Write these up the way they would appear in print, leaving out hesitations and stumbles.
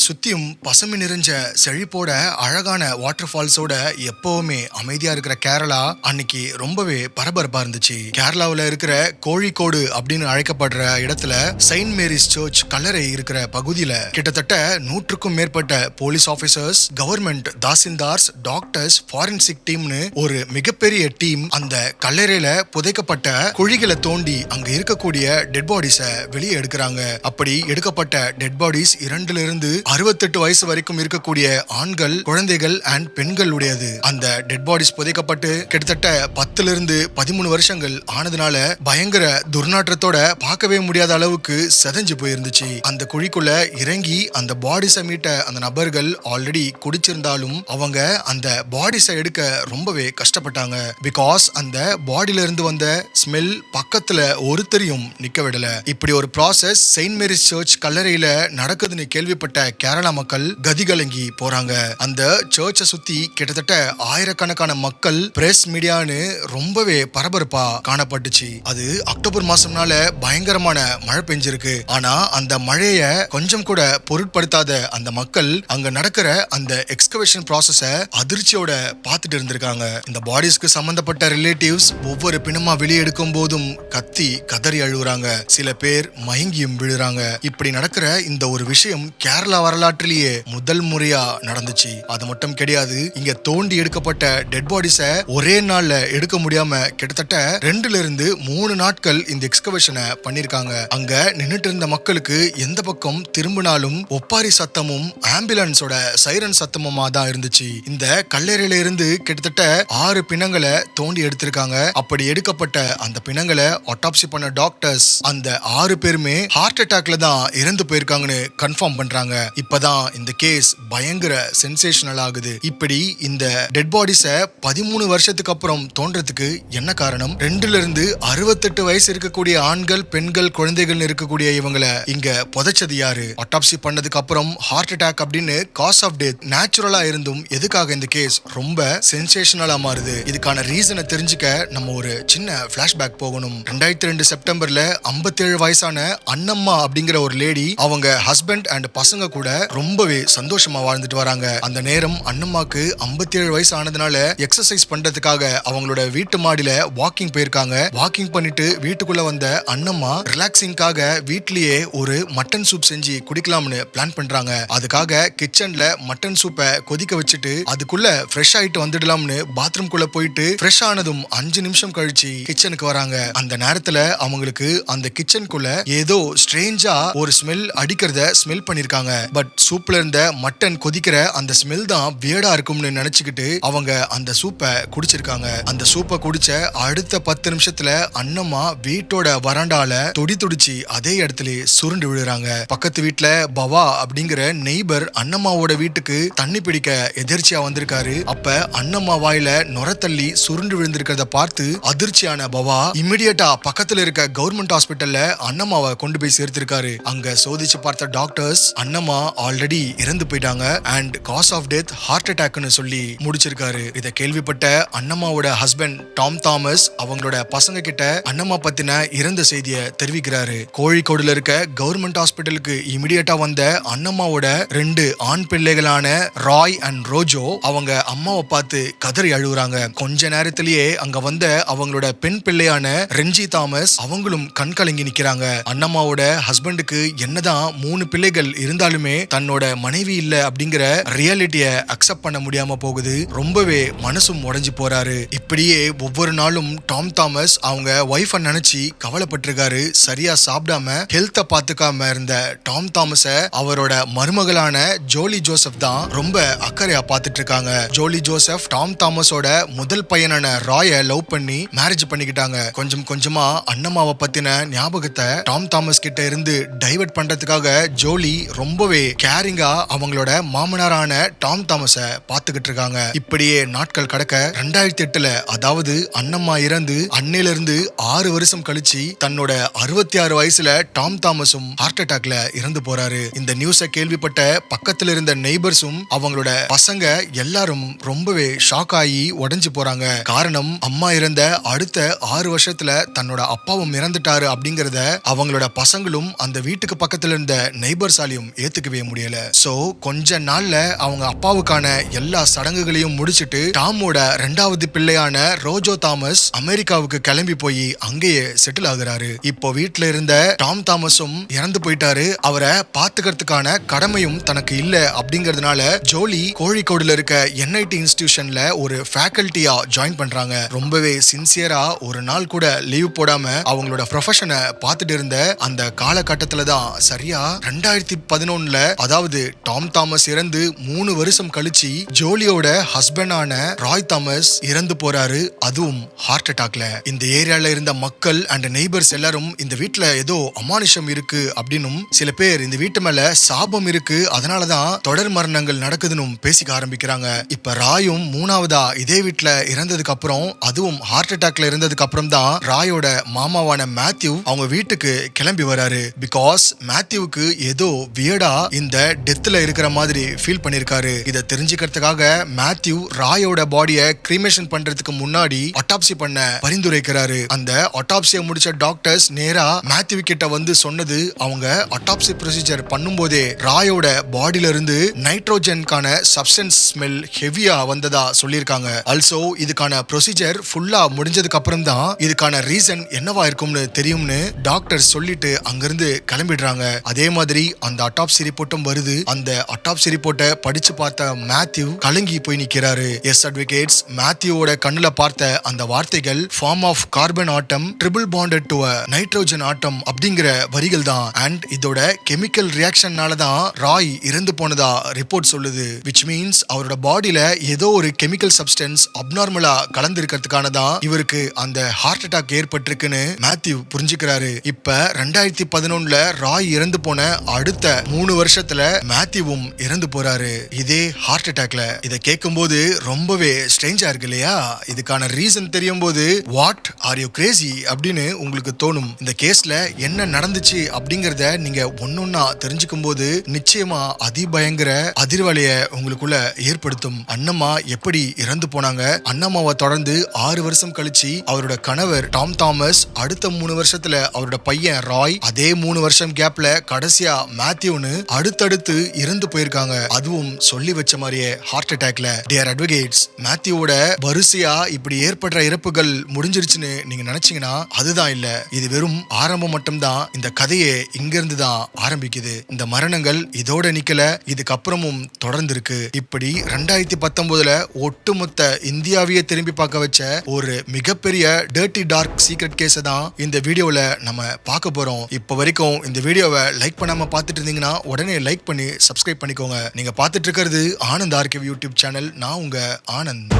சுத்தியும் பசுமை நிறைஞ்ச செழிப்போட அழகான வாட்டர் ஃபால்ஸோட எப்பவுமே அமைதியா இருக்கிற கேரளா அன்னைக்கு ரொம்பவே பரபரப்பா இருந்துச்சு. கேரளாவில் இருக்கிற கோழிக்கோடு அப்படின்னு அழைக்கப்படுற இடத்துல செயின்ட் மேரிஸ் சர்ச் கல்லறை இருக்கிற பகுதியில கிட்டத்தட்ட 100க்கும் மேற்பட்ட police officers, government tahsildars, doctors, forensic டீம்னு ஒரு மிகப்பெரிய டீம் அந்த கல்லறையில புதைக்கப்பட்ட குழிகளை தோண்டி அங்க இருக்கக்கூடிய டெட் பாடிஸ வெளியே எடுக்கிறாங்க. அப்படி எடுக்கப்பட்ட டெட் பாடிஸ் 2 to 68 வயசு வரைக்கும் இருக்கக்கூடிய ஆண்கள், குழந்தைகள் அண்ட் பெண்கள் உடையது. அந்த டெட் பாடிஸ் புதைக்கப்பட்டு கிட்டத்தட்ட 10 to 13 வருஷங்கள் ஆனதுனால பயங்கர துர்நாற்றத்தோட பார்க்கவே முடியாத அளவுக்கு செதஞ்சு போயிருந்துச்சு. அந்த குழிக்குள்ள இறங்கி அந்த பாடிஸ மீட்ட அந்த நபர்கள் ஆல்ரெடி குடிச்சிருந்தாலும் அவங்க அந்த பாடிஸ எடுக்க ரொம்பவே கஷ்டப்பட்டாங்க. பிகாஸ் அந்த பாடியில இருந்து வந்த ஸ்மெல் பக்கத்துல ஒருத்தரையும் நிக்க விடல. இப்படி ஒரு ப்ராசஸ் செயின்ட் மேரிஸ் சர்ச் கல்லறையில நடக்குதுன்னு கேள்விப்பட்ட கேரளா மக்கள் கதிகலங்கி போறாங்க. அந்த சர்ச்சை சுத்தி கிட்டத்தட்ட ஆயிரக்கணக்கான மக்கள், பிரஸ், மீடியான்னு ரொம்பவே பரபரப்பா காணப்பட்டுச்சு. அது அக்டோபர் மாசம்னால பயங்கரமான மழை பெஞ்சிருக்கு. ஆனா அந்த மழைய கொஞ்சம் கூட பொருட்படுத்தாத அந்த மக்கள் அங்க நடக்கிற அந்த எக்ஸ்கவேஷன் ப்ராசஸ அதிர்ச்சியோட பார்த்துட்டு இருந்திருக்காங்க. இந்த பாடிஸ்க்கு சம்பந்தப்பட்ட ரிலேட்டிவ்ஸ் ஒவ்வொரு பிணமா வெளியே எடுக்கும் போதும் கத்தி கதறி அழுகுறாங்க. சில பேர் மயங்கியும் விழுறாங்க. இப்படி நடக்கிற இந்த ஒரு விஷயம் கேரளா வரலாற்றிலேயே முதல் முறையா நடந்துச்சு. அது மட்டும் கிடையாது, இங்க தோண்டி எடுக்கப்பட்ட டெட் பாடிஸ ஒரே நாள்ல எடுக்க முடியாம கிட்டத்தட்ட 2 to 3 நாட்கள் இந்த எக்ஸ்கவேஷனை பண்ணிருக்காங்க. அங்க நின்னுட்டு இருந்த மக்களுக்கு எந்த பக்கம் திரும்பினாலும் ஒப்பாரி சத்தமும் ஆம்புலன்ஸோட சைரன் சத்தமுமா தான் இருந்துச்சு. இந்த கல்லறையில இருந்து கிட்டத்தட்ட 6 பிணங்களை தோண்டி எடுத்திருக்காங்க. அப்படி எடுக்கப்பட்ட அந்த பிணங்களை ஆட்டாப்சி பண்ண டாக்டர்ஸ் அந்த 6 பேருமே ஹார்ட் அட்டாக்ல தான் இறந்து போயிருக்காங்கன்னு கன்ஃபார்ம் பண்றாங்க. இப்பதான் இந்த கேஸ் பயங்கர சென்சேஷனல் ஆகுது. இப்படி இந்த டெட் பாடிஸ 13 வருஷத்துக்கு அப்புறம் தோன்றதுக்கு என்ன காரணம்? 2 to 68 வயசு இருக்கக்கூடிய ஆண்கள், பெண்கள், குழந்தைகள் இருக்கக்கூடிய இவங்களை இங்க புதைச்சது யாரு? ஆட்டாப்சி பண்ணதுக்கு அப்புறம் ஹார்ட் அட்டாக் அப்படின்னு காஸ் ஆஃப் டெத் நேச்சுரலா இருந்தும் எதுக்காக இந்த கேஸ் ரொம்ப சென்சேஷனலா மாறுது? இதுக்கான ரீசனை தெரிஞ்சுக்க நம்ம ஒரு சின்ன பிளாஷ்பேக் போகணும். 2002 செப்டம்பர்ல 57 வயசான அண்ணம்மா அப்படிங்கிற ஒரு லேடி அவங்க ஹஸ்பண்ட் அண்ட் பசங்க கூட ரொம்பவே சந்தோஷமா வாழ்ந்துட்டு வராங்க. அந்த நேரம் அண்ணம்மாக்கு 57 வயசு ஆனதுனால எக்ஸசைஸ் பண்றதுக்காக அவங்களோட வீட்டு மாடியில வாக்கிங் போயிருக்காங்க. வாக்கிங் பண்ணிட்டு வீட்டுக்குள்ள வந்த அண்ணம்மா ரிலாக்ஸிங்காக வீட்லயே ஒரு மட்டன் சூப் செஞ்சு குடிக்கலாம்னு பிளான் பண்றாங்க. அதுக்காக கிச்சன்ல மட்டன் சூப்பை கொதிக்க வச்சுட்டு அதுக்குள்ள ஃப்ரெஷ் ஆயிட்டு வந்துடலாம்னு பாத்ரூம் குள்ள போயிட்டு ஃப்ரெஷ் ஆனதும் 5 நிமிஷம் கழிச்சு கிச்சனுக்கு வராங்க. அந்த நேரத்துல அவங்களுக்கு அந்த கிச்சனுக்குள்ள ஏதோ ஸ்ட்ரேஞ்சா ஒரு ஸ்மெல் அடிக்கிறத ஸ்மெல் பண்ணிருக்காங்க. பட் சூப்ல இருந்த மட்டன் கொதிக்கிற அந்த ஸ்மெல் தான் வியர்டா இருக்கும்னு நினைச்சுக்கிட்டு அவங்க அந்த சூப்பை குடிச்சிருக்காங்க. அந்த சூப்பை குடிச்ச அடுத்த 10 நிமிஷத்துல அண்ணம்மா வீட்டோட வராண்டால துடிச்சு அதே இடத்துல சுருண்டு விழுறாங்க. பக்கத்து வீட்டுல பவா அப்படிங்கிற நெய்பர் அண்ணம்மாவோட வீட்டுக்கு தண்ணி பிடிக்க எதிர்ச்சியா வந்திருக்காரு. அப்ப அண்ணம்மா வாயில நுர தள்ளி சுருண்டு விழுந்திருக்கிறத பார்த்து அதிர்ச்சியான பவா இமிடியேட்டா பக்கத்துல இருக்க கவர்மெண்ட் ஹாஸ்பிட்டல்ல அண்ணம்மாவை கொண்டு போய் சேர்த்திருக்காரு. அங்க சோதிச்சு பார்த்த டாக்டர்ஸ் அண்ணம்மா ஆல்ரெடி இறந்து போயிட்டாங்க and cause of death heart அட்டாக்னு சொல்லி முடிச்சிருக்காரு. இதை கேள்விப்பட்ட அண்ணம்மாவோட ஹஸ்பண்ட் டாம் தாமஸ் அவங்களோட பசங்க கிட்ட அண்ணம்மா பத்தின இறந்த செய்தியை தெரிவிக்கிறாரு. கோழிக்கோடுல இருக்க கவர்மெண்ட் ஹாஸ்பிட்டலுக்கு இமிடியேட்டா வந்த அண்ணம்மாவோட 2 ஆண் பிள்ளைகளான ராய் அண்ட் ரோஜோ அவங்க அம்மாவை பார்த்து கதறி அழுகுறாங்க. கொஞ்ச நேரத்திலேயே அங்க வந்த அவங்களோட பெண் பிள்ளையான ரெஞ்சி தாமஸ் அவங்களும் கண் கலங்கி நிக்கிறாங்க. அண்ணம்மாவோட ஹஸ்பண்டுக்கு என்னதான் 3 பிள்ளைகள் இருந்தாலுமே தன்னோட மனைவி இல்ல அப்படிங்கிற ரியாலிட்டிய அக்செப்ட் பண்ண முடியாம போகுது. ரொம்பவே மனசும் உடைஞ்சு போறாரு. இப்படியே ஒவ்வொரு நாளும் டாம் தாமஸ் அவங்க வைஃபை நினைச்சு கவலைப்பட்டிருக்காரு. சரியா சாப்பிடாம ஹெல்த்த பாத்துக்காம இருந்த டாம் தாமஸ அவரோட மருமகளான ஜோலி ஜோசப் தான் ரொம்ப அக்கறையா பார்த்துட்டு இருக்காங்க. ஜோலி ஜோசப் டாம் தாமஸோட முதல் பையனான ராய லவ் பண்ணி மேரேஜ் பண்ணிக்கிட்டாங்க. கொஞ்சம் கொஞ்சமா அண்ணம்மாவை பத்தின ஞாபகத்தை டாம் தாமஸ் கிட்ட இருந்து டைவர்ட் பண்றதுக்காக ஜோலி ரொம்பவே கேரிங்கா அவங்களோட மாமனாரான டாம் தாமஸ பாத்துக்கிட்டு இருக்காங்க. இப்படியே நாட்கள் கடக்க 2008ல அதாவது அண்ணம்மா இறந்து அன்னையில இருந்து 6 வருஷம் கழிச்சு தன்னோட 66 வயசுல டாம் தாமஸும் ஹார்ட் அட்டாக்ல இறந்து போறாரு. இந்த நியூஸை கேள்விப்பட்ட பக்கத்துல இருந்த நெய்பர்ஸும் அவங்களோட பசங்க எல்லாரும் ரொம்பவே ஷாக் ஆகி உடைஞ்சு போறாங்க. காரணம், அம்மா இறந்த அடுத்த 6 வருஷத்துல தன்னோட அப்பாவும் இறந்துட்டாரு அப்படிங்கறத அவங்களோட பசங்களும் அந்த வீட்டுக்கு பக்கத்துல இருந்த நெய்பர்ஸாலையும் ஏத்துக்கவே பார்க்கவே முடியல. சோ கொஞ்ச நாள்ல அவங்க அப்பாவுக்கான எல்லா சடங்குகளையும் முடிச்சிட்டு டாமோட 2வது பிள்ளையான ரோஜோ தாமஸ் அமெரிக்காவுக்கு கிளம்பி போய் அங்கேயே செட்டில் ஆகுறாரு. இப்போ வீட்டுல இருந்த டாம் தாமஸும் இறந்து போயிட்டாரு. அவரை பாத்துக்கிறதுக்கான கடமையும் தனக்கு இல்ல அப்படிங்கறதுனால ஜோலி கோழிக்கோடுல இருக்க NIT இன்ஸ்டிடியூஷன்ல ஒரு ஃபேக்கல்ட்டியா ஜாயின் பண்றாங்க. ரொம்பவே சின்சியரா ஒரு நாள் கூட லீவ் போடாம அவங்களோட ப்ரொஃபஷனை பார்த்துட்டு இருந்த அந்த காலகட்டத்துல தான் சரியா 2011ல, அதாவது டாம் தாமஸ் இறந்து 3 வருஷம் கழிச்சு ஜோலியோட ஹஸ்பண்டான ராய் தாமஸ் இறந்து போறாரு. அதுவும் ஹார்ட் அட்டாக்ல. இந்த ஏரியால இருந்த மக்கள் அண்ட் நெய்பர்ஸ் எல்லாரும் இந்த வீட்டுல ஏதோ அமானுஷம் இருக்கு அப்படின்னும், சில பேர் இந்த வீட்டு மேல சாபம் இருக்கு, அதனாலதான் தொடர் மரணங்கள் நடக்குதுன்னு பேசிக்க ஆரம்பிக்கிறாங்க. இப்ப ராயும் 3வதா இதே வீட்டுல இறந்ததுக்கு அப்புறம், அதுவும் ஹார்ட் அட்டாக்ல இருந்ததுக்கு அப்புறம் தான் ராயோட மாமாவான மேத்யூ அவங்க வீட்டுக்கு கிளம்பி வராரு. பிகாஸ் மேத்யூவுக்கு ஏதோ வியர்டா இந்த டெத்ல இருக்கிற மாதிரி ஃபீல் பண்ணிருக்காரு. இதை தெரிஞ்சுக்கிறதுக்காக மேத்யூ ராயோட பாடியை கிரிமேஷன் பண்றதுக்கு முன்னாடி ஆட்டாப்சி பண்ண பரிந்துரைக்கிறாரு. அந்த ஆட்டாப்சியை முடிச்ச டாக்டர்ஸ் நேரா மேத்யூ கிட்ட வந்து சொன்னது, அவங்க ஆட்டாப்சி ப்ரொசீஜர் பண்ணும்போதே ராயோட பாடியில இருந்து நைட்ரோஜனுக்கான சப்ஸ்டன்ஸ் ஸ்மெல் ஹெவியா வந்ததா சொல்லியிருக்காங்க. ஆல்சோ இதுக்கான ப்ரொசீஜர் ஃபுல்லா முடிஞ்சதுக்கு அப்புறம் தான் இதுக்கான ரீசன் என்னவா இருக்கும்னு தெரியும்னு டாக்டர் சொல்லிட்டு அங்கிருந்து கிளம்பிடுறாங்க. அதே மாதிரி அந்த ஆட்டாப்சி ரிப்போர்ட்டும் வருது. அந்த ஆட்டாப்சி ரிப்போர்ட்டை படிச்சு பார்த்த மேத்யூ கலங்கி போய் நிக்கிறாரு. எஸ் அட்வொகேட்ஸ், மேத்யூவோட கண்ணுல பார்த்த அந்த வார்த்தைகள் form of carbon atom triple bonded to a nitrogen atom அப்படிங்கிற வரிகள் தான். அண்ட் இதோட கெமிக்கல் ரியாக்ஷன்னால தான் ராய் இறந்து போனதா ரிப்போர்ட் சொல்லுது. விச் மீன்ஸ் அவரோட பாடியில ஏதோ ஒரு கெமிக்கல் சப்ஸ்டன்ஸ் அப்நார்மலா கலந்து இருக்கிறதுக்கான தான் இவருக்கு அந்த ஹார்ட் அட்டாக் ஏற்பட்டிருக்குன்னு மேத்யூ புரிஞ்சுக்கிறாரு. இப்ப 2011ல ராய் இறந்து போன அடுத்த 3 வருஷத்துல மேத்யூவும் இறந்து போறாரு இதே ஹார்ட் அட்டாக்ல. இதை கேட்கும்போது ரொம்பவே ஸ்ட்ரேஞ்சா இருக்கு இல்லையா? இதுக்கான ரீசன் தெரியும் போது வாட் ஆர் யூ கிரேசி அப்படின்னு உங்களுக்கு தோணும். இந்த கேஸ்ல என்ன நடந்துச்சு அப்படிங்கறத நீங்க ஒன்னொன்னா தெரிஞ்சுக்கும் போது நிச்சயமா அதிபயங்கர அதிர்வலைய உங்களுக்குள்ள ஏற்படுத்தும். அண்ணம்மா எப்படி இறந்து போனாங்க, அண்ணம்மாவை தொடர்ந்து 6 வருஷம் கழிச்சு அவரோட கணவர் டாம் தாமஸ், அடுத்த 3 வருஷத்துல அவரோட பையன் ராய், அதே 3 வருஷம் கேப்ல கடைசியா மேத்யூன்னு அடுத்தடுத்து இறந்து போயிருக்காங்க. அதுவும் சொல்லி வச்ச மாதிரியே ஹார்ட் அட்டாக்ல. டியர் அட்வொகேட்ஸ், மேத்யூவோட வரிசையா இப்படி ஏற்படுற இறப்புகள் முடிஞ்சிருச்சுன்னு நீங்க நினைச்சீங்கன்னா அதுதான் இல்ல. இது வெறும் ஆரம்பம் மட்டும்தான். இந்த கதையே இங்கிருந்து தான் ஆரம்பிக்குது. இந்த மரணங்கள் இதோட நிக்கல, இதுக்கப்புறமும் தொடர்ந்து இருக்கு. இப்படி 2019ல ஒட்டுமொத்த இந்தியாவையே திரும்பி பார்க்க வச்ச ஒரு மிகப்பெரிய டர்ட்டி டார்க் சீக்ரெட் கேஸ் தான் இந்த வீடியோல நம்ம பார்க்க போறோம். இப்ப வரைக்கும் இந்த வீடியோவை லைக் பண்ணாம பார்த்துட்டு இருந்தீங்கன்னா உடனே லைக் பண்ணி சப்ஸ்கிரைப் பண்ணிக்கோங்க. நீங்க பார்த்துட்டு இருக்கிறது ஆனந்த் ஆர்கேவ் யூடியூப் சேனல். நான் உங்க ஆனந்த்.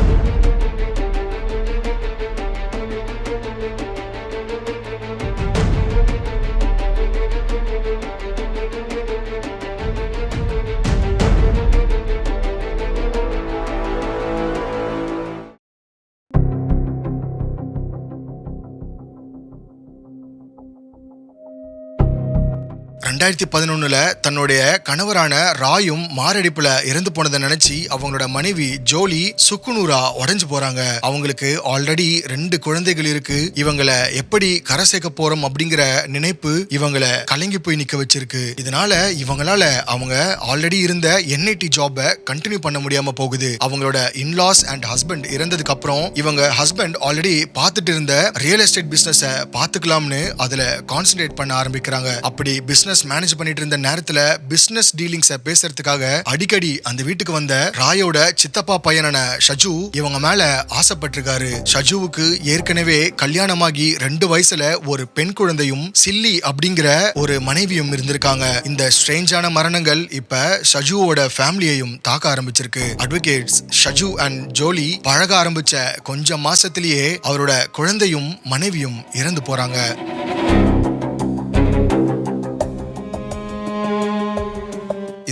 2011ல தன்னுடைய கணவரான ராயும் மாரடைப்புல இறந்து போனதை நினைச்சு அவங்களோட மனைவி ஜோலி சுக்குநூறா உடைஞ்சு போறாங்க. அவங்களுக்கு ஆல்ரெடி 2 குழந்தைகள் இருக்கு. இவங்களை எப்படி கரை சேர்க்க போறோம் அப்படிங்கிற நினைப்பு இவங்களை கலங்கி போய் நிக்க வச்சிருக்கு. இதனால இவங்களால அவங்க ஆல்ரெடி இருந்த NIT ஜாபை கண்டினியூ பண்ண முடியாம போகுது. அவங்களோட இன்லாஸ் அண்ட் ஹஸ்பண்ட் இறந்ததுக்கு அப்புறம் இவங்க ஹஸ்பண்ட் ஆல்ரெடி பார்த்துட்டு இருந்த ரியல் எஸ்டேட் பிசினஸ பாத்துக்கலாம்னு அதுல கான்சென்ட்ரேட் பண்ண ஆரம்பிக்கிறாங்க. அப்படி பிசினஸ் மேனேஜ் பண்ணிட்டு இருந்த நேரத்துல பிசினஸ் டீலிங்ஸ பேசுறதுக்காக அடிக்கடி அந்த வீட்டுக்கு வந்த ராயோட சித்தப்பா பையனான ஷஜு இவங்க மேல ஆசைப்பட்டிருக்காரு. ஷஜுவுக்கு ஏற்கனவே கல்யாணமாகி 2 வயசுல ஒரு பெண் குழந்தையும் சில்லி அப்படிங்கிற ஒரு மனைவியும் இருந்திருக்காங்க. இந்த ஸ்ட்ரேஞ்சான மரணங்கள் இப்ப ஷஜுவோட ஃபேமிலியையும் தாக்க ஆரம்பிச்சிருக்கு. அட்வொகேட்ஸ், ஷஜு அண்ட் ஜோலி பழக ஆரம்பிச்ச கொஞ்சம் மாசத்திலேயே அவரோட குழந்தையும் மனைவியும் இறந்து போறாங்க.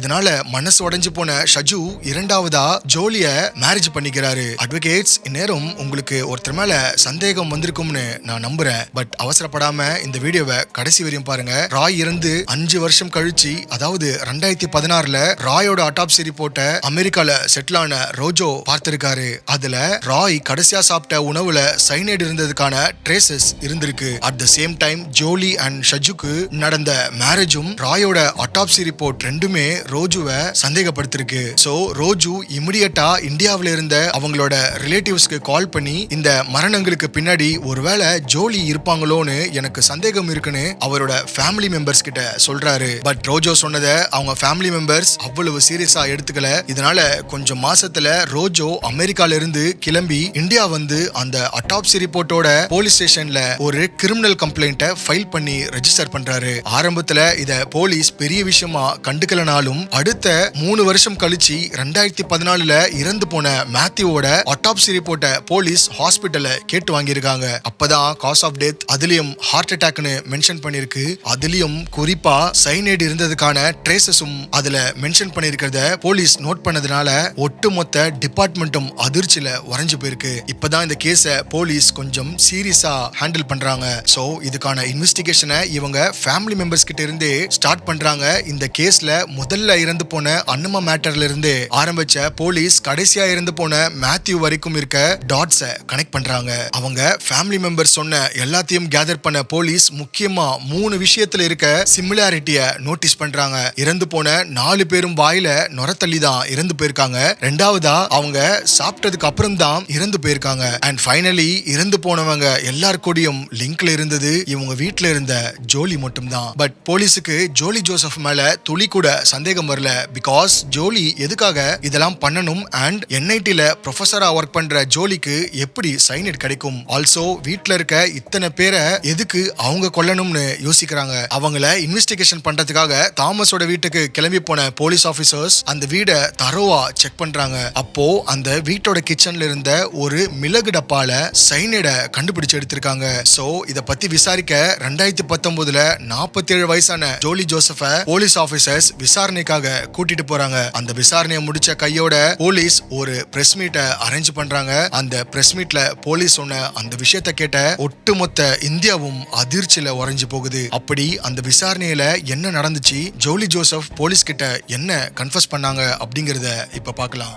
அதனால மனசு உடைஞ்சு போன ஷஜு இரண்டாவதா ஜோலிய மேரேஜ் பண்ணிக்கிறாரு. அட்வொகேட்ஸ், இந்நேரம் உங்களுக்கு ஒருத்தர் மேல சந்தேகம் வந்திருக்கும்னு நான் நம்புறேன். பட் அவசரப்படாம இந்த வீடியோவை கடைசி வரையும் பாருங்க. ராய் இருந்து 5 வருஷம் கழிச்சு, அதாவது 2016ல ராயோட அட்டாப்சி ரிப்போர்ட்டை அமெரிக்கால செட்டில் ஆன ரோஜோ பார்த்திருக்காரு. அதுல ராய் கடைசியா சாப்பிட்ட உணவுல சைனைடு இருந்ததுக்கான ட்ரேசஸ் இருந்திருக்கு. At the same time Jolly and ஷஜுக்கு நடந்த மேரேஜும் ராயோட அட்டாப்சி ரிப்போர்ட் ரெண்டுமே ரோஜுவை சந்தேகப்படுத்திருக்கு. சோ ரோஜு இமிடியட்டா இந்தியாவில இருந்த அவங்களோட ரிலேட்டிவ்ஸ்க்கு கால் பண்ணி இந்த மரணங்களுக்கு பின்னாடி ஒருவேளை ஜோலி இருப்பாங்களோன்னு எனக்கு சந்தேகம் இருக்குன்னு அவரோட ஃபேமிலி மெம்பர்ஸ் கிட்ட சொல்றாரு. பட் ரோஜோ சொன்னதை அவங்க ஃபேமிலி மெம்பர்ஸ் அவ்வளவு சீரியஸா எடுத்துக்கல. இதனால கொஞ்சம் மாசத்துல ரோஜோ அமெரிக்கால இருந்து கிளம்பி இந்தியா வந்து அந்த அட்டாப்சி ரிப்போர்ட்டோட போலீஸ் ஸ்டேஷன்ல ஒரு கிரிமினல் கம்ப்ளைண்ட்டை ஃபைல் பண்ணி ரெஜிஸ்டர் பண்றாரு. ஆரம்பத்துல இத போலீஸ் பெரிய விஷயமா கண்டுக்கலனாலும் அடுத்த 3 வருஷம் கழிச்சு 2014ல இறந்து போன மேத்யூவோட அட்டாப்சி ரிப்போர்ட்டை போலீஸ் ஹாஸ்பிட்டல்ல கேட்டு வாங்கியிருக்காங்க. அப்பதான் காஸ் ஆஃப் டெத் அதுலயும் ஹார்ட் அட்டாக்னு மென்ஷன் பண்ணிருக்கு. அதுலயும் குறிப்பா சைனைடு இருந்ததுக்கான ட்ரேசஸும் அதுல மென்ஷன் பண்ணிருக்கிறத போலீஸ் நோட் பண்ணதுனால ஒட்டுமொத்த டிபார்ட்மெண்ட்டும் அதிர்ச்சியில உறைஞ்சு போயிருக்கு. இப்பதான் இந்த கேஸ போலீஸ் கொஞ்சம் சீரியஸா ஹேண்டில் பண்றாங்க. சோ இதுக்கான இன்வெஸ்டிகேஷனை இவங்க ஃபேமிலி மெம்பர்ஸ் கிட்ட இருந்தே ஸ்டார்ட் பண்றாங்க. இந்த கேஸ்ல முதல்ல இறந்து போன அன்னமா மேட்டர்ல இருந்து ஆரம்பிச்ச போலீஸ் கடைசியா இறந்து போன மேத்யூ வரைக்கும் இருக்க டாட்ஸை கனெக்ட் பண்றாங்க. அவங்க ஃபேமிலி மெம்பர்ஸ் சொன்ன எல்லாத்தையும் கேதர் பண்ண போலீஸ் முக்கியமா 3 விஷயத்துல இருக்க சிமிலாரிட்டிய நோட்டீஸ் பண்றாங்க. இறந்து போன 4 பேரும் வாயில நுரத்தள்ளி தான் இறந்து போயிருக்காங்க. ரெண்டாவதா அவங்க சாப்பிட்டதுக்கு அப்புறம் தான் இறந்து போயிருக்காங்க. அண்ட் ஃபைனலி இறந்து போனவங்க எல்லார் கூடயும் லிங்க்ல இருந்தது இவங்க வீட்ல இருந்த ஜோலி மட்டும் தான். பட் போலீஸுக்கு ஜோலி ஜோசப் மேல துளி கூட சந்தேகம் வரல. பிகாஸ் ஜோலி எதுக்காக இதெல்லாம் பண்ணணும் அண்ட் என்ஐடில ப்ரொஃபஸரா ஒர்க் பண்ற ஜோலிக்கு எப்படி சைனைட் கிடைக்கும், ஆல்சோ வீட்ல இருக்க இத்தனை பேரை எதுக்கு அவங்க கொல்லணும்னு யோசிக்கிறாங்க. அவங்கள இன்வெஸ்டிகேஷன் பண்றதுக்காக தாமஸோட வீட்டுக்கு கிளம்பி போன போலீஸ் ஆபீசர்ஸ் அந்த வீட தரோவா செக் பண்றாங்க. அப்போ அந்த வீட்டோட கிச்சன்ல இருந்த ஒரு மிளகு டப்பால சைனைட கண்டுபிடிச்சு எடுத்திருக்காங்க. சோ இத பத்தி விசாரிக்க 2019ல 47 வயசான ஜோலி ஜோசப்ப போலீஸ் ஆபீசர்ஸ் விசாரணைக்காக கூட்டிட்டு போறாங்க. அந்த விசாரணையை முடிச்ச கையோட போலீஸ் ஒரு பிரஸ் மீட்டை அரேஞ்ச் பண்றாங்க. அந்த பிரஸ் மீட்ல போலீஸ் சொன்ன அந்த விஷயத்தை கேட்ட ஒட்டுமொத்த இந்தியாவும் அதிர்ச்சியில உறைஞ்சு போகுது. அப்படி அந்த விசாரணையில என்ன நடந்துச்சு, ஜோலி ஜோசப் போலீஸ் கிட்ட என்ன கன்ஃபஸ் பண்ணாங்க அப்படிங்கறத இப்ப பார்க்கலாம்.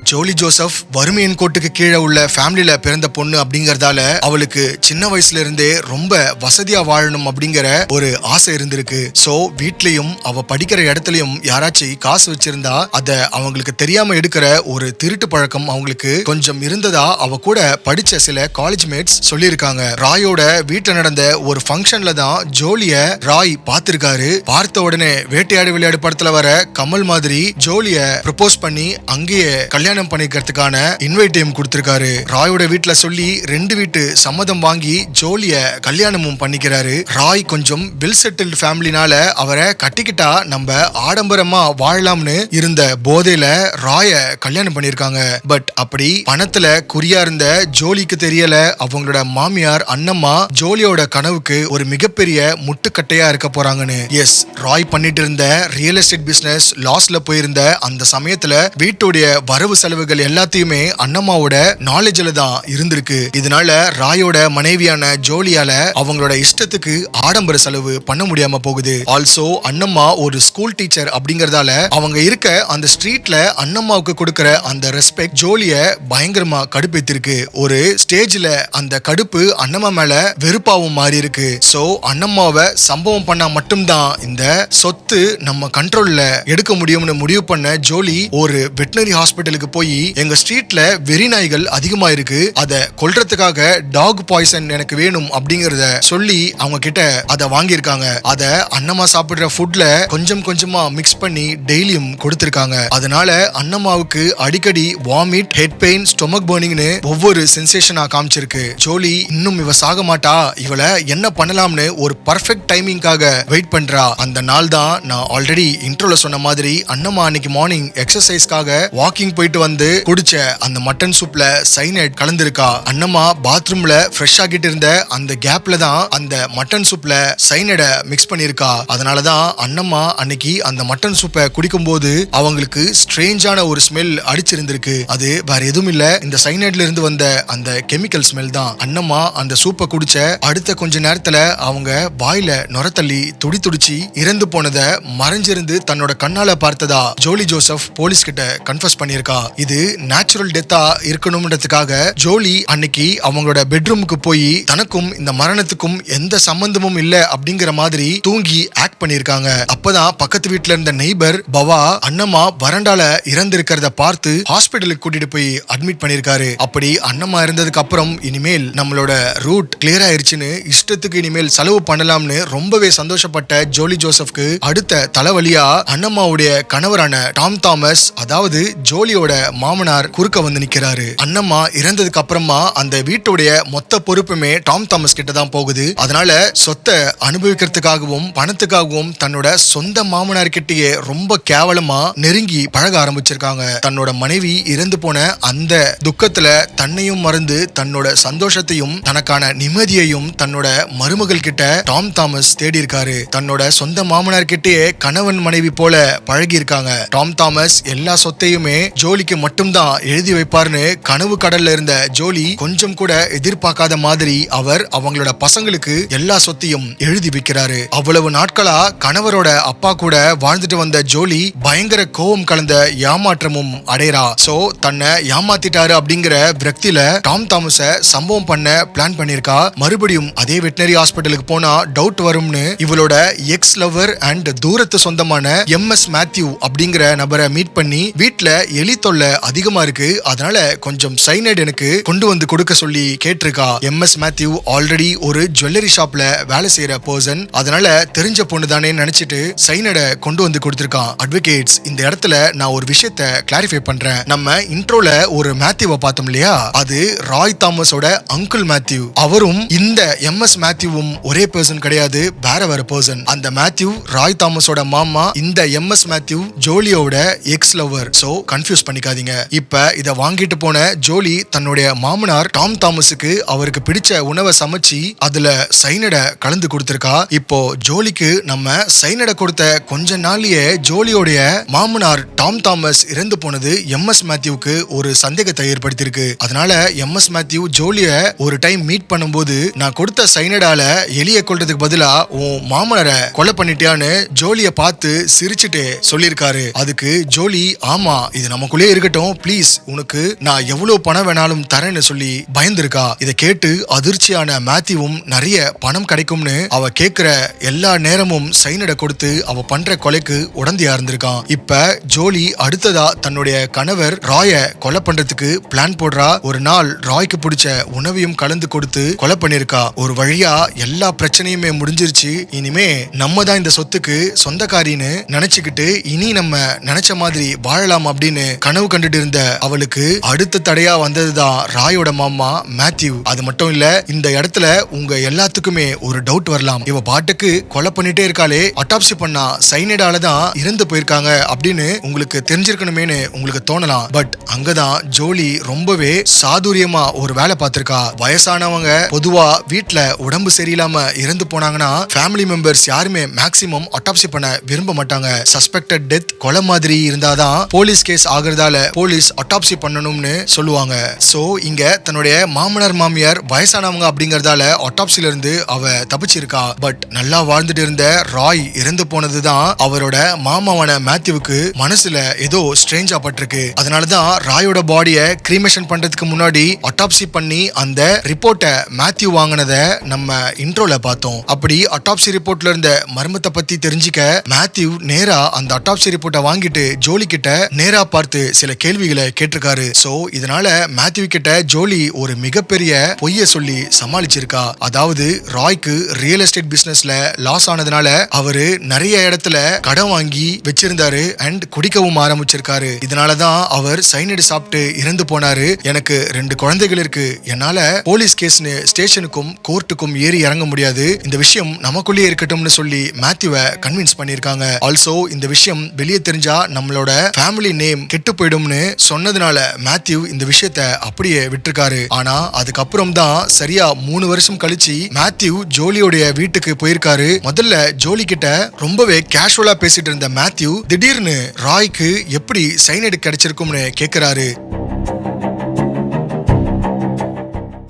ஜோலி ஜோசப் வறுமையின் கோட்டுக்கு கீழே உள்ள ஃபேமிலியில பிறந்த பொண்ணு அப்படிங்கறதால அவளுக்கு சின்ன வயசுல இருந்தே ரொம்ப வசதியா வாழணும் அப்படிங்கிற ஒரு ஆசை இருந்திருக்கு. சோ வீட்லயும் அவ படிக்கிற இடத்துலயும் யாராச்சும் காசு வச்சிருந்தா அத அவங்களுக்கு தெரியாம எடுக்கிற ஒரு திருட்டு பழக்கம் அவங்களுக்கு கொஞ்சம் இருந்ததா அவ கூட படிச்ச சில காலேஜ் மேட்ஸ் சொல்லியிருக்காங்க. ராயோட வீட்டுல நடந்த ஒரு ஃபங்க்ஷன்ல தான் ஜோலிய ராய் பார்த்திருக்காரு. பார்த்த உடனே வேட்டையாடு விளையாடு படத்துல வர கமல் மாதிரி ஜோலிய ப்ரப்போஸ் பண்ணி அங்கேயே கல்யாணம் பண்ணிக்கிறதுக்கான இன்வைட்டையும் கொடுத்திருக்காரு. ராயோட வீட்டுல சொல்லி 2 வீட்டு சம்மதம் வாங்கி ஜோலிய கல்யாணமும் பண்ணிக்கிறாரு. ராய் கொஞ்சம் வெல் செட்டில்டு ஃபேமிலினால அவரை கட்டிக்கிட்டா நம்ம ஆடம்பரமா வாழலாம்னு இருந்த போதையில ராய கல்யாணம் பண்ணிருக்காங்க. பட் அப்படி பணத்துல குறியா இருந்த ஜோலிக்கு தெரியல அவங்களோட மாமியார் அண்ணம்மா ஜோலியோட கனவுக்கு ஒரு மிகப்பெரிய முட்டுக்கட்டையா இருக்க போறாங்கன்னு. எஸ், ராய் பண்ணிட்டு இருந்த ரியல் எஸ்டேட் பிசினஸ் லாஸ்ல போயிருந்த அந்த சமயத்துல வீட்டுடைய வரவு செலவுகள் எல்லாத்தையுமே அண்ணம்மாவோட நாலேஜ்ல தான் இருந்திருக்கு. இதனால ராயோட மனைவியான ஜோலியால அவங்களோட இஷ்டத்துக்கு ஆடம்பர செலவு பண்ண முடியாம போகுது. ஆல்சோ அண்ணம்மா ஒரு ஸ்கூல் டீச்சர் அப்படிங்கறதால அவங்க இருக்க அந்த ஸ்ட்ரீட்ல அண்ணம்மாவுக்கு கொடுக்கிற அந்த ரெஸ்பெக்ட் ஜோலிய பயங்கரமா கடுப்பேத்திருக்கு. ஒரு ஸ்டேஜ்ல அந்த கடுப்பு அண்ணம்மா மேல வெறுப்பாவும் மாறி இருக்கு. சோ அண்ணம்மாவை சம்பவம் பண்ணா மட்டும்தான் இந்த சொத்து நம்ம கண்ட்ரோல்ல எடுக்க முடியும்னு முடிவு பண்ண ஜோலி ஒரு வெட்டினரி ஹாஸ்பிட்டலுக்கு போய் எங்க ஸ்ட்ரீட்ல வெறி நாய்கள் அதிகமா இருக்கு, அத கொல்றதுக்காக டாக் பாய்சன் எனக்கு வேணும் அப்படிங்கறத சொல்லி அவங்க கிட்ட அத வாங்கியிருக்காங்க. அத அண்ணம்மா சாப்பிடுற ஃபுட்ல கொஞ்சம் கொஞ்சமா மிக்ஸ் பண்ணி டெய்லியும் கொடுத்திருக்காங்க. அதனால அண்ணம்மாவுக்கு அடிக்கடி வாமிட், ஹெட் பெயின், ஸ்டொமக் பர்னிங்னு ஒவ்வொரு சென்சேஷனா காமிச்சிருக்கு. ஜோலி இன்னும் இவ சாக மாட்டா, இவளை என்ன பண்ணலாம்னு ஒரு பர்ஃபெக்ட் டைமிங்காக வெயிட் பண்றா. அந்த நாள் தான் நான் ஆல்ரெடி இன்ட்ரோல சொன்ன மாதிரி அண்ணம்மா அன்னைக்கு மார்னிங் எக்ஸசைஸ்க்காக வாக்கிங் போயிட்டு வந்து குடிச்ச அந்த மட்டன் சூப்ல சைனைட் கலந்திருக்கா. அண்ணம்மா பாத்ரூம்ல ஃப்ரெஷ் ஆகிட்டு இருந்த அந்த கேப்ல தான் அந்த மட்டன் சூப்ல சைனைட மிக்ஸ் பண்ணிருக்கா. அதனாலதான் அண்ணம்மா அன்னைக்கு அந்த மட்டன் சூப்பை குடிக்கும் போது அவங்களுக்கு ஸ்ட்ரேஞ்சான ஒரு ஸ்மெல் அடிச்சிருந்திருக்கு. அது வேற எதுவும் இல்ல, இந்த சைனைட்ல இருந்து வந்த அந்த கெமிக்கல் ஸ்மெல் தான். அண்ணம்மா அந்த சூப்பை குடிச்ச அடுத்த கொஞ்ச நேரத்துல அவங்க வாயில நுர தள்ளி துடி துடிச்சு இறந்து போனத மறைஞ்சிருந்து தன்னோட கண்ணால பார்த்ததா ஜோலி ஜோசப் போலீஸ் கிட்ட கன்ஃபஸ் பண்ணிருக்கா. இது நேச்சுரல் டெத்தா இருக்கணும்ன்றதுக்காக ஜோலி அன்னைக்கு அவங்களோட பெட்ரூமுக்கு போய் தனக்கும் இந்த மரணத்துக்கும் எந்த சம்பந்தமும் இல்ல அப்படிங்கிற மாதிரி தூங்கி ஆக்ட் பண்ணிருக்காங்க. அப்பதான் பக்கத்து வீட்டுல இருந்த நெய்பர் பவா அண்ணம்மா வறண்டால இறந்து இருக்கிறத பார்த்து ஹாஸ்பிட்டலுக்கு கூட்டிட்டு போய் அட்மிட் பண்ணிருக்காரு. அப்படி அண்ணம்மா இருந்ததுக்கு அப்புறம் இனிமேல் நம்மளோட ரூட் கிளியர் ஆயிருச்சுன்னு இஷ்டத்துக்கு இனிமேல் செலவு பண்ணலாம்னு ரொம்பவே சந்தோஷப்பட்ட ஜோலி ஜோசப்க்கு அடுத்த தலைவலியா அண்ணம்மாவுடைய கணவரான டாம் தாமஸ், அதாவது ஜோலியோட மாமனார் குறுக்க வந்து நிக்கிறாரு. அண்ணம்மா இறந்ததுக்கு அப்புறமா அந்த வீட்டுடைய மொத்த பொறுப்புமே டாம் தாமஸ் கிட்ட தான் போகுது. அதனால சொத்தை அனுபவிக்கிறதுக்காகவும் பணத்துக்காகவும் தன்னோட சொந்த மாமனார் கிட்டயே ரொம்ப கேவலமா நெருங்கி பழக ஆரம்பிச்சிருக்காங்க. தன்னோட மனைவி இறந்து போன அந்த துக்கத்துல தன்னையும் மறந்து தன்னோட சந்தோஷத்தையும் தனக்கான நிம்மதியையும் தன்னோட மருமகள் கிட்ட டாம் தாமஸ் தேடி இருக்காரு. தன்னோட சொந்த மாமனார் கிட்டே கணவன் மனைவி போல பழகி இருக்காங்க. டாம் தாமஸ் எல்லா சொத்தையுமே ஜோலிக்கு மட்டும்தான் எழுதி வைப்பார்னு கனவு கடல்ல இருந்த ஜோலி கொஞ்சம் கூட எதிர்பார்க்காத மாதிரி அவர் அவங்களோட பசங்களுக்கு எல்லா சொத்தையும் எழுதி வைக்கிறாரு. அவ்வளவு நாட்களா கணவரோட அப்பா கூட வாழ்ந்துட்டு வந்த ஜோலி பயங்கர கோபம் கலந்த ஏமாற்றமும் அடையறா. சோ தன்னை ஏமாத்திட்டாரு அப்படிங்கிற விரக்தியில டாம் தாமஸ சம்பவம் பண்ண பிளான் பண்ணிருக்கா. மறுபடியும் அதே வெட்டினரி ஹாஸ்பிட்டலுக்கு போனா டவுட் வரும்னு இவளோட எக்ஸ் லவர் அண்ட் தூரத்து சொந்தமான எம்எஸ் மேத்யூ அப்படிங்கிற நபரை மீட் பண்ணி வீட்டுல எலி தொல்லை அதிகமா இருக்கு, அதனால கொஞ்சம் சைனைட் எனக்கு கொண்டு வந்து கொடுக்க சொல்லி கேட்டிருக்கா. எம்எஸ் மேத்யூ ஆல்ரெடி ஒரு ஜுவல்லரி ஷாப்ல வேலை செய்யற பர்சன், அதனால தெரிஞ்ச பொண்ணு தானே நினைச்சிட்டு சைனைட கொண்டு வந்து கொடுத்திருக்கான். அட்வொகேட்ஸ், இந்த இடத்துல நான் ஒரு விஷயத்தை கிளாரிஃபை பண்றேன். நம்ம இன்ட்ரோல ஒரு மேத்யூவை பார்த்தோம் இல்லையா, அது ராய் தாமஸோட அங்கிள் மேத்யூ. அவரும் இந்த எம்எஸ் மேத்யூவும் ஒரே பர்சன் கிடையாது, வேற வேற பர்சன். அந்த மேத்யூ ராய் தாமஸோட மாமா, இந்த எம்எஸ் மேத்யூ ஜோலியோட எக்ஸ் லவர். சோ கன்ஃபியூஸ் பண்ணிக்காதீங்க. இப்ப இத வாங்கிட்டு போன ஜோலி தன்னுடைய மாமனார் டாம் தாமஸுக்கு அவருக்கு பிடிச்ச உணவை சமைச்சு அதுல சைனட கலந்து கொடுத்திருக்கா. இப்போ ஜோலிக்கு நம்ம சைனட கொடுத்த கொஞ்ச நாள்லயே ஜோலியோடைய மாமனார் டாம் தாமஸ் இறந்து போனது எம்எஸ் மேத்யூக்கு ஒரு சந்தேகத்தை ஏற்படுத்தியிருக்கு. அதனால எம்எஸ் மேத்யூ ஜோலிய ஒரு டைம் மீட் பண்ணும்போது நான் கொடுத்த சைனடால எலிய கொல்றதுக்கு பதிலா உன் மாமனாரை கொலை பண்ணிட்டியான்னு ஜோலிய பார்த்து சிரிச்சுட்டு சொல்லியிருக்காரு. அதுக்கு ஜோலி, ஆமா இது நமக்குள்ளே இருக்கட்டும், பிளீஸ் உனக்கு நான் எவ்வளவு பணம் வேணாலும் தரேன்னு சொல்லி பயந்துருக்கா. இதை கேட்டு அதிர்ச்சியான மேத்யூவும் நிறைய பணம் கிடைக்கும்னு அவ கேட்கிற எல்லா நேரமும் சைனட கொடுத்து அவ பண்ற கொலைக்கு உடந்தையா இருந்திருக்கான். இப்ப ஜோலி அடுத்ததா தன்னுடைய கணவர் ராய கொலை பண்றதுக்கு பிளான் போடுறா. ஒரு நாள் ராய்க்கு பிடிச்ச உணவையும் கலந்து கொடுத்து கொலை பண்ணிருக்கா. ஒரு வழியா எல்லா பிரச்சனையுமே முடிஞ்சிருச்சு. இனிமே நம்ம தான் இந்த சொத்துக்கு சொந்தக்காரின்னு நினைச்சுக்கிட்டு இனி நம்ம நினைச்ச மாதிரி வாழலாம் அப்படின்னு கனவு கண்டுட்டு இருந்த அவளுக்கு அடுத்த தடையா வந்ததுதான் ராயோட மாமா மேத்யூ. அது மட்டும் இல்ல, இந்த இடத்துல உங்க எல்லாத்துக்குமே ஒரு டவுட் வரலாம், இவ பாட்டுக்கு கொலை பண்ணிட்டே இருக்காளே, அட்டாப்சி பண்ணா சைனைடால தான் இறந்து போயிருக்காங்க அப்படின்னு உங்களுக்கு தெரிஞ்சிருக்கணுமேனு உங்களுக்கு தோணலாம். பட் அங்கதான் ஜோலி ரொம்பவே சாதுரியமா ஒரு வேலை பார்த்திருக்கா. வயசானவங்க பொதுவா வீட்டுல உடம்பு சரியில்லாம இறந்து போனாங்கன்னா ஃபேமிலி மெம்பர்ஸ் யாருமே மேக்சிமம் அட்டாப்சி பண்ண விரும்ப மாட்டாங்க. சஸ்பெக்டட் டெத் கொலை மாதிரி இருந்தாதான் போலீஸ் கேஸ் ஆகுறதால போலீஸ் அட்டாப்சி பண்ணணும்னு சொல்லுவாங்க. சோ இங்க தன்னுடைய மாமனார் மாமியார் வயசானவங்க அப்படிங்கறதால அட்டாப்சில இருந்து அவ தப்பிச்சிருக்கா. பட் நல்லா வாழ்ந்துட்டு இருந்த ராய் இறந்து போனதுதான் அவரோட மாமாவான மேத்யூவுக்கு மனசுல ஏதோ ஸ்ட்ரேஞ்சா பட்டிருக்கு. அதனாலதான் ராயோட பாடிய கிரீமேஷன் பண்றதுக்கு முன்னாடி அட்டாப்சி பண்ணி அந்த ரிப்போர்ட்டை மேத்யூ வாங்கினத நம்ம இன்ட்ரோல பார்த்தோம். அப்படி அட்டாப்சி ரிப்போர்ட்ல இருந்த மர்மத்தை பத்தி தெரிஞ்சுக்க மேத்யூ நேரா அந்த அட்டாப்சி ரிப்போர்ட்டை வாங்கிட்டு ஜோலி கிட்ட நேரா பார்த்து சில கேள்விகளை கேட்டிருக்காரு. சோ இதனால மேத்யூ கிட்ட ஜோலி ஒரு மிகப்பெரிய பொய்ய சொல்லி சமாளிச்சிருக்கா. அதாவது ராய்க்கு ரியல் எஸ்டேட் பிசினஸ்ல லாஸ் ஆனதுனால அவரு நிறைய இடத்துல கடன் வாங்கி வச்சிருந்தாரு அண்ட் குடிக்கவும் ஆரம்பிச்சிருக்காரு. இதனாலதான் அவர் சைனைடு சாப்பிட்டு இறந்து போனாரு. எனக்கு 2 குழந்தைகள் இருக்கு, என்னால போலீஸ் கேஸ்னு ஸ்டேஷனுக்கும் கோர்ட்டுக்கும் ஏறி இறங்க முடியாது, இந்த விஷயம் நமக்குள்ளே இருக்கட்டும்னு சொல்லி மேத்யூவை கன்வின்ஸ் பண்ணிருக்காங்க. ஆல்சோ இந்த விஷயம் வெளியே தெரிஞ்சா நம்மளோட ஃபேமிலி நேம் கெட்டு போயிடும் ஆயிடும்னு சொன்னதுனால மேத்யூ இந்த விஷயத்த அப்படியே விட்டுருக்காரு. ஆனா அதுக்கப்புறம் தான் சரியா 3 வருஷம் கழிச்சு மேத்யூ ஜோலியோடைய வீட்டுக்கு போயிருக்காரு. முதல்ல ஜோலி கிட்ட ரொம்பவே கேஷுவலா பேசிட்டு இருந்த மேத்யூ திடீர்னு ராய்க்கு எப்படி சைனைடு கிடைச்சிருக்கும்னு கேக்குறாரு.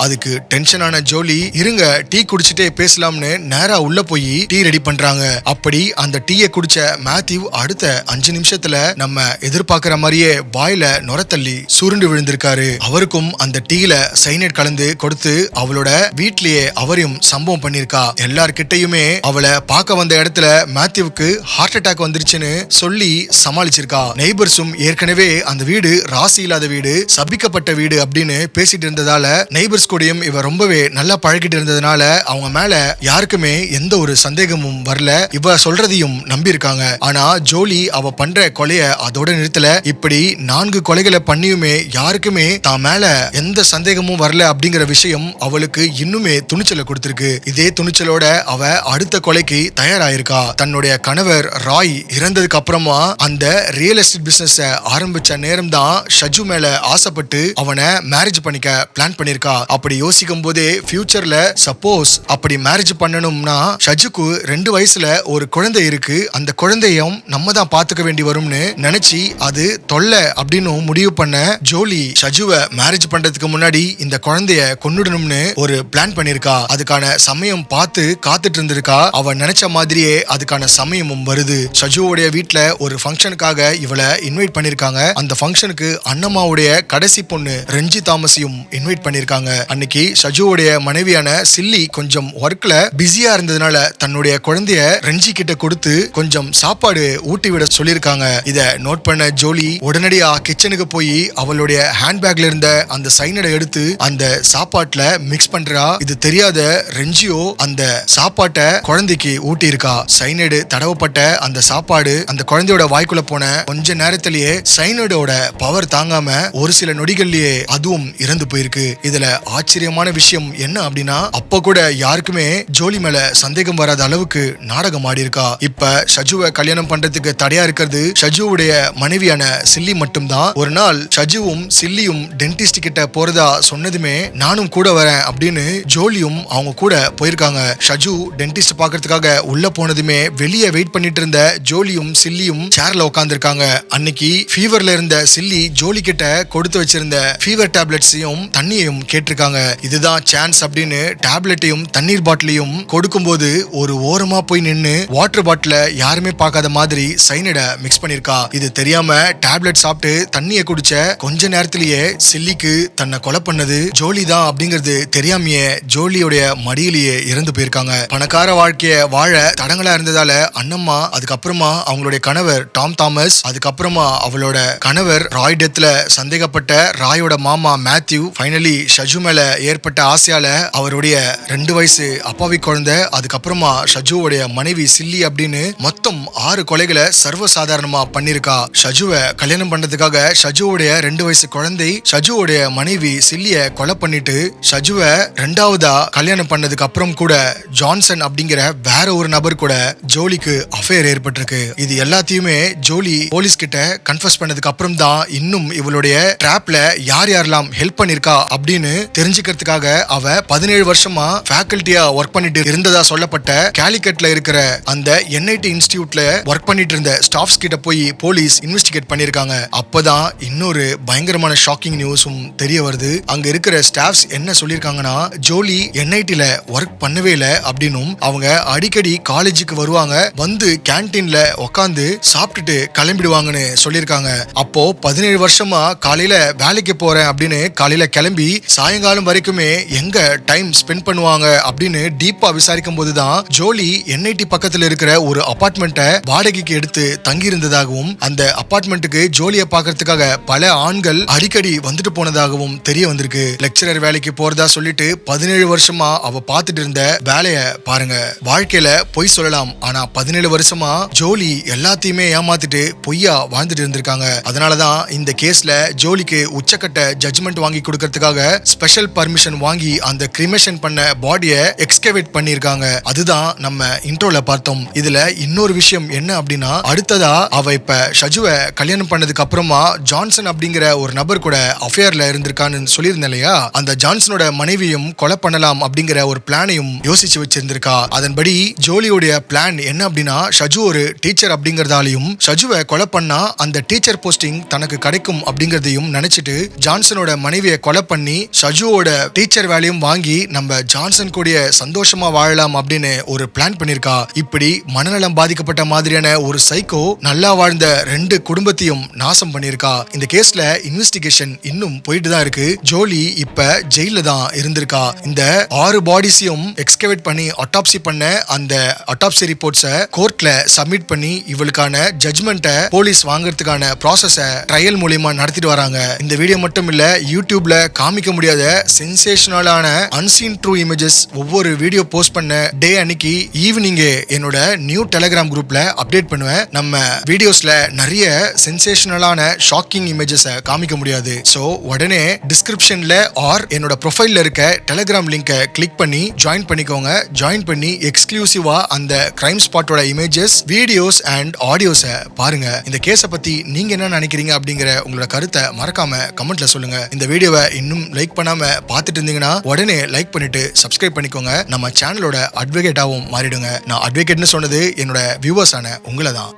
அதுக்கு டென்ஷனான ஜோலி இருங்க டீ குடிச்சிட்டே பேசலாம்னு நேரா உள்ள போய் டீ ரெடி பண்றாங்க. அப்படி அந்த டீயை குடிச்ச மேத்யூ அடுத்த 5 நிமிஷத்துல நம்ம எதிர்பார்க்கிற மாதிரியே வாயில நுர தள்ளி சுருண்டு விழுந்திருக்காரு. அவருக்கும் அந்த டீல சைனைட் கலந்து கொடுத்து அவளோட வீட்லயே அவரையும் சம்பவம் பண்ணிருக்கா. எல்லார்கிட்டையுமே அவளை பார்க்க வந்த இடத்துல மேத்யூவுக்கு ஹார்ட் அட்டாக் வந்துருச்சுன்னு சொல்லி சமாளிச்சிருக்கா. நெய்பர்ஸும் ஏற்கனவே அந்த வீடு ராசி இல்லாத வீடு, சபிக்கப்பட்ட வீடு அப்படின்னு பேசிட்டு இருந்ததால நெய்பர்ஸ் கூடயும் இவ ரொம்பவே நல்லா பழகிட்டு இருந்ததுனால அவங்க மேல யாருக்குமே எந்த ஒரு சந்தேகமும் வரல. இவ சொல்றதையும் நம்பி இருக்காங்க. ஆனா ஜோலி அவ பண்ற கொலைய அதோட நிறுத்தல. இப்படி 4 கொலைகளை பண்ணியுமே யாருக்குமே தான் மேல எந்த சந்தேகமும் வரல அப்படிங்கிற விஷயம் அவளுக்கு இன்னுமே துணிச்சலை கொடுத்திருக்கு. இதே துணிச்சலோட அவ அடுத்த கொலைக்கு தயாராயிருக்கா. தன்னுடைய கணவர் ராய் இறந்ததுக்கு அப்புறமா அந்த ரியல் எஸ்டேட் பிசினஸ் ஆரம்பிச்ச நேரம் தான் ஷஜு மேல ஆசைப்பட்டு அவனை மேரேஜ் பண்ணிக்க பிளான் பண்ணிருக்கா. அப்படி யோசிக்கும் போதே ஃபியூச்சர்ல சப்போஸ் அப்படி மேரேஜ் பண்ணணும்னா ஷஜுக்கு 2 வயசுல ஒரு குழந்தை இருக்கு, அந்த குழந்தையும் நம்ம தான் பாத்துக்க வேண்டி வரும்னு நினைச்சு அது தொல்லை அப்படின்னு முடிவு பண்ண ஜோலி ஷஜுவை மேரேஜ் பண்றதுக்கு முன்னாடி இந்த குழந்தைய கொன்னுடணும்னு ஒரு பிளான் பண்ணிருக்கா. அதுக்கான சமயம் பார்த்து காத்துட்டு இருந்திருக்கா. அவ நினைச்ச மாதிரியே அதுக்கான சமயமும் வருது. ஷஜுவோடைய வீட்டுல ஒரு ஃபங்க்ஷனுக்காக இவளை இன்வைட் பண்ணிருக்காங்க. அந்த ஃபங்க்ஷனுக்கு அண்ணம்மாவுடைய கடைசி பொண்ணு ரெஞ்சி தாமஸையும் இன்வைட் பண்ணிருக்காங்க. அன்னைக்கு ஷஜுவோடைய மனைவியான சில்லி கொஞ்சம் ஒர்க்ல பிஸியா இருந்ததுனால தன்னுடைய குழந்தைய ரெஞ்சி கிட்ட கொடுத்து கொஞ்சம் சாப்பாடு ஊட்டி விட சொல்லிருக்காங்க. இத நோட் பண்ண ஜோலி உடனடியா கிச்சனுக்கு போய் அவளுடைய ஹேண்ட்பேக்ல இருந்த அந்த சைனடை எடுத்து அந்த சாப்பாட்டுல மிக்ஸ் பண்றா. இது தெரியாத ரெஞ்சியோ அந்த சாப்பாட்டை குழந்தைக்கு ஊட்டி இருக்கா. சைனடு தடவப்பட்ட அந்த சாப்பாடு அந்த குழந்தையோட வாய்க்குள்ள போன கொஞ்ச நேரத்திலேயே சைனடோட பவர் தாங்காம ஒரு சில நொடிகள்லயே அதுவும் இறந்து போயிருக்கு. இதுல ஆச்சரியமான விஷயம் என்ன அப்படின்னா அப்ப கூட யாருக்குமே ஜோலி மேல சந்தேகம் வராத அளவுக்கு நாடகம் ஆடி இருக்கா. இப்ப ஷஜுவை கல்யாணம் பண்றதுக்கு தடையா இருக்கிறது ஷஜுவுடைய மனைவியான சில்லி மட்டும் தான். ஒரு நாள் ஷஜுவும் சில்லியும் டென்டிஸ்ட் கிட்ட போறதா சொன்னதுமே நானும் கூட வரேன் அப்படின்னு ஜோலியும் அவங்க கூட போயிருக்காங்க. ஷஜு டென்டிஸ்ட் பாக்குறதுக்காக உள்ள போனதுமே வெளியே வெயிட் பண்ணிட்டு இருந்த ஜோலியும் சில்லியும் சேர்ல உட்கார்ந்துருக்காங்க. அன்னைக்கு ஃபீவர்ல இருந்த சில்லி ஜோலி கிட்ட கொடுத்து வச்சிருந்த ஃபீவர் டேப்லெட்ஸையும் தண்ணியையும் கேட்டிருக்காங்க. இதுதான் சான்ஸ் அப்படின்னு டேப்லெட்டையும் தண்ணீர் பாட்டிலையும் கொடுக்கும்போது ஒரு ஓரமா போய் நின்னு வாட்டர் பாட்டில யாருமே பார்க்காத மாதிரி சைனட மிக்ஸ் பண்ணிருக்கா. இது தெரியாம டேப்லெட் சாப்பிட்டு தண்ணியை குடிச்ச கொஞ்ச நேரத்திலேயே சில்லிக்கு தன்னை கொலை பண்ணது ஜோலி தான் அப்படிங்கிறது தெரியாமையே ஜோலியோடைய மடியிலேயே இறந்து போயிருக்காங்க. பணக்கார வாழ்க்கைய வாழ தடங்களா இருந்ததால அண்ணம்மா அதுக்கப்புறமா அவங்களுடைய கணவர் டாம் தாமஸ் அதுக்கப்புறமா அவளோட கணவர் ராய் டெத்ல சந்தேகப்பட்ட ராயோட மாமா மேத்யூ ஃபைனலி ஷஜு மேல ஏற்பட்ட ஆசையால அவருடைய 2 வயசு அப்பாவி குழந்தை அதுக்கப்புறமா ஷஜுவோடைய மனைவி சில்லி அப்படின்னு மொத்தம் 6 கொலைகளை சர்வசாதாரணமா பண்ணிருக்கா. ஷஜுவை கல்யாணம் பண்றதுக்காக ஷஜுவோடைய 2 வயசு குழந்தை ஷஜுவோடைய மனைவி சில்லிய கொலை பண்ணிட்டு ஷஜுவை 2வதா கல்யாணம் பண்ணதுக்கு அப்புறம் கூட ஜான்சன் அப்படிங்கிற வேற ஒரு நபர் கூட ஜோலிக்கு அஃபேர் ஏற்பட்டிருக்கு. இது எல்லாத்தையுமே ஜோலி போலீஸ் கிட்ட கன்ஃபஸ் பண்ணதுக்கு அப்புறம் தான் இன்னும் இவளுடைய டிராப்ல யார் யாரெல்லாம் ஹெல்ப் பண்ணிருக்கா அப்படின்னு தெரிஞ்சுக்கிறதுக்காக அவ 17 வருஷமா ஃபேக்கல்ட்டியா ஒர்க் பண்ணிட்டு இருந்ததா சொல்லப்பட்ட கேலிக்கட்ல இருக்கிற அந்த என்ஐடி இன்ஸ்டிடியூட்ல ஒர்க் பண்ணிட்டு இருந்த ஸ்டாஃப்ஸ் கிட்ட போய் போலீஸ் இன்வெஸ்டிகேட் பண்ணிருக்காங்க. அப்பதான் இன்னொரு பயங்கரமான ஷாக்கிங் நியூஸும் தெரிய வருது. அங்க இருக்கிற ஸ்டாஃப்ஸ் என்ன சொல்லிருக்காங்கன்னா ஜோலி என்ஐடில ஒர்க் பண்ணவே இல்லை அப்படின்னும் அவங்க அடிக்கடி காலேஜுக்கு வருவாங்க, வந்து கேன்டீன்ல உட்காந்து சாப்பிட்டுட்டு கிளம்பிடுவாங்கன்னு சொல்லிருக்காங்க. அப்போ 17 வருஷமா காலையில வேலைக்கு போறேன் அப்படின்னு காலையில கிளம்பி சாயங்காலம் வரைக்குமே எங்க டைம் ஸ்பெண்ட் பண்ணுவாங்க அப்படின்னு டீப்பா விசாரிக்கும் போதுதான் ஜோலி என்ஐடி பக்கத்துல இருக்கிற ஒரு அபார்ட்மெண்ட்டை வாடகைக்கு எடுத்து தங்கி இருந்ததாகவும் அந்த அபார்ட்மெண்ட்டுக்கு ஜோலியை பாக்குறதுக்காக பல ஆண்கள் அடிக்கடி வந்துட்டு போனதாகவும் தெரிய வந்திருக்கு. லெக்சரர் வேலைக்கு போறதா சொல்லிட்டு 17 வருஷமா அவ பார்த்துட்டு இருந்த வேலைய பாருங்க. வாழ்க்கையில பொய் சொல்லலாம், ஆனா 17 வருஷமா ஜோலி எல்லாத்தையுமே ஏமாத்திட்டு பொய்யா வாழ்ந்துட்டு இருந்திருக்காங்க. அதனாலதான் இந்த கேஸ்ல ஜோலிக்கு உச்சக்கட்ட ஜட்ஜ்மெண்ட் வாங்கி கொடுக்கறதுக்காக ஸ்பெஷல் ஸ்பெஷல் பர்மிஷன் வாங்கி அந்த கிரிமேஷன் பண்ண பாடியை எக்ஸ்கவேட் பண்ணிருக்காங்க. அதுதான் நம்ம இன்ட்ரோல பார்த்தோம். இதுல இன்னொரு விஷயம் என்ன அப்படின்னா, அடுத்ததா அவ இப்ப ஷஜுவை கல்யாணம் பண்ணதுக்கு அப்புறமா ஜான்சன் அப்படிங்கிற ஒரு நபர் கூட அஃபேர்ல இருந்திருக்கான்னு சொல்லியிருந்தேன் இல்லையா, அந்த ஜான்சனோட மனைவியும் கொலை பண்ணலாம் அப்படிங்கிற ஒரு பிளானையும் யோசிச்சு வச்சிருந்திருக்கா. அதன்படி ஜோலியோடைய பிளான் என்ன அப்படின்னா, ஷஜு ஒரு டீச்சர் அப்படிங்கறதாலையும் ஷஜுவை கொலை பண்ணா அந்த டீச்சர் போஸ்டிங் தனக்கு கிடைக்கும் அப்படிங்கறதையும் நினைச்சிட்டு ஜான்சனோட மனைவியை கொலை பண்ணி ஷஜுவோட டீச்சர் வேலையும் வாங்கி நம்ம ஜான்சன் கூடிய சந்தோஷமா வாழலாம் அப்படின்னு ஒரு பிளான் பண்ணிருக்கா. இப்படி மனநலம் பாதிக்கப்பட்ட மாதிரியான ஒரு சைக்கோ நல்லா வாழ்ந்த 2 குடும்பத்தையும் நாசம் பண்ணிருக்கா. இந்த கேஸ்ல இன்வெஸ்டிகேஷன் இன்னும் போயிட்டு தான் இருக்கு. ஜோலி இப்ப ஜெயில தான் இருந்திருக்கா. இந்த 6 பாடிஸையும் எக்ஸ்கவேட் பண்ணி ஆட்டாப்சி பண்ண அந்த ஆட்டாப்சி ரிப்போர்ட்ஸை கோர்ட்ல சப்மிட் பண்ணி இவளுக்கான ஜட்ஜ்மெண்ட்டை போலீஸ் வாங்குறதுக்கான ப்ராசஸ ட்ரையல் மூலமா நடத்திட்டு வராங்க. இந்த வீடியோ மட்டும் இல்ல, யூடியூப்ல காமிக்க முடியாத சென்சேஷனலான அன்சீன் ட்ரூ இமேஜஸ் ஒவ்வொரு வீடியோ போஸ்ட் பண்ண டே அன்னைக்கு ஈவினிங் என்னோட நியூ டெலிகிராம் குரூப்ல அப்டேட் பண்ணுவேன். நம்ம வீடியோஸ்ல நிறைய சென்சேஷனலான ஷாக்கிங் இமேஜஸ் காமிக்க முடியாது. சோ உடனே டிஸ்கிரிப்ஷன்ல ஆர் என்னோட ப்ரொஃபைல்ல இருக்க டெலிகிராம் லிங்கை கிளிக் பண்ணி ஜாயின் பண்ணிக்கோங்க. ஜாயின் பண்ணி எக்ஸ்க்ளூசிவா அந்த கிரைம் ஸ்பாட்டோட இமேஜஸ், வீடியோஸ் அண்ட் ஆடியோஸை பாருங்க. இந்த கேஸை பத்தி நீங்க என்ன நினைக்கிறீங்க அப்படிங்கிற உங்களோட கருத்தை மறக்காம கமெண்ட்ல சொல்லுங்க. இந்த வீடியோவை இன்னும் லைக் பண்ணாம பார்த்துட்டு இருந்தீங்கன்னா உடனே லைக் பண்ணிட்டு சப்ஸ்கிரைப் பண்ணிக்கோங்க. நம்ம சேனலோட அட்வொகேட்டாவும் மாறிடுங்க. நான் அட்வொகேட்னு சொன்னது என்னோட வியூவர்ஸ் ஆன உங்களை தான்.